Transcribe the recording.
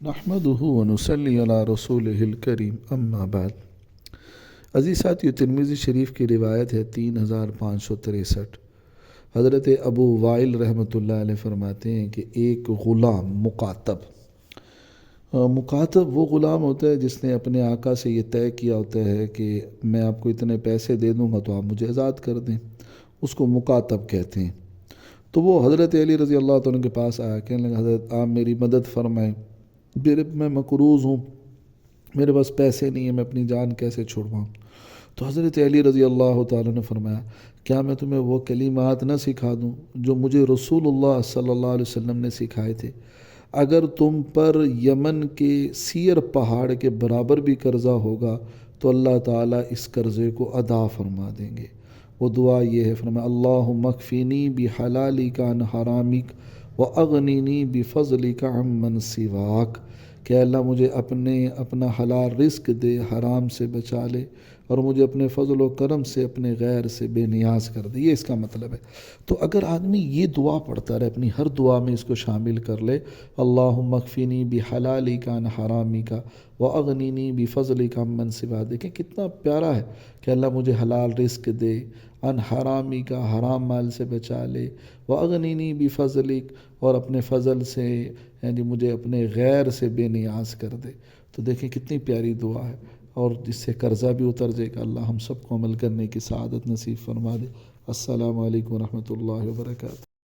نحمده ونصلي علی رسولہ الکریم اما بعد۔ عزیز ساتھیو، ترمذی شریف کی روایت ہے 3563۔ حضرت ابو وائل رحمۃ اللہ علیہ فرماتے ہیں کہ ایک غلام مکاتب وہ غلام ہوتا ہے جس نے اپنے آقا سے یہ طے کیا ہوتا ہے کہ میں آپ کو اتنے پیسے دے دوں گا تو آپ مجھے آزاد کر دیں، اس کو مکاتب کہتے ہیں۔ تو وہ حضرت علی رضی اللہ عنہ کے پاس آیا، کہنے لگا حضرت آپ میری مدد فرمائیں، میں مقروض ہوں، میرے پاس پیسے نہیں ہیں، میں اپنی جان کیسے چھڑواؤں؟ تو حضرت علی رضی اللہ تعالیٰ نے فرمایا کیا میں تمہیں وہ کلمات نہ سکھا دوں جو مجھے رسول اللہ صلی اللہ علیہ وسلم نے سکھائے تھے؟ اگر تم پر یمن کے سیر پہاڑ کے برابر بھی قرضہ ہوگا تو اللہ تعالیٰ اس قرضے کو ادا فرما دیں گے۔ وہ دعا یہ ہے، فرمایا اللہم اکفینی بحلالک عن حرامک واغنینی بفضلک عمن سواک، کہ اللہ مجھے اپنا حلال رزق دے، حرام سے بچا لے، اور مجھے اپنے فضل و کرم سے اپنے غیر سے بے نیاز کر دے۔ یہ اس کا مطلب ہے۔ تو اگر آدمی یہ دعا پڑھتا رہے، اپنی ہر دعا میں اس کو شامل کر لے، اللہم اکفینی بحلالک عن حرامک واغنینی بفضلک عمن سواک، دیکھیں کتنا پیارا ہے کہ اللہ مجھے حلال رزق دے، ان حرامی کا حرام مال سے بچا لے، واغنینی بفضلک، اور اپنے فضل سے یعنی مجھے اپنے غیر سے بے نیاز کر دے۔ تو دیکھیں کتنی پیاری دعا ہے، اور جس سے قرضہ بھی اتر جائے گا۔ اللہ ہم سب کو عمل کرنے کی سعادت نصیب فرما دے۔ السلام علیکم ورحمۃ اللہ وبرکاتہ۔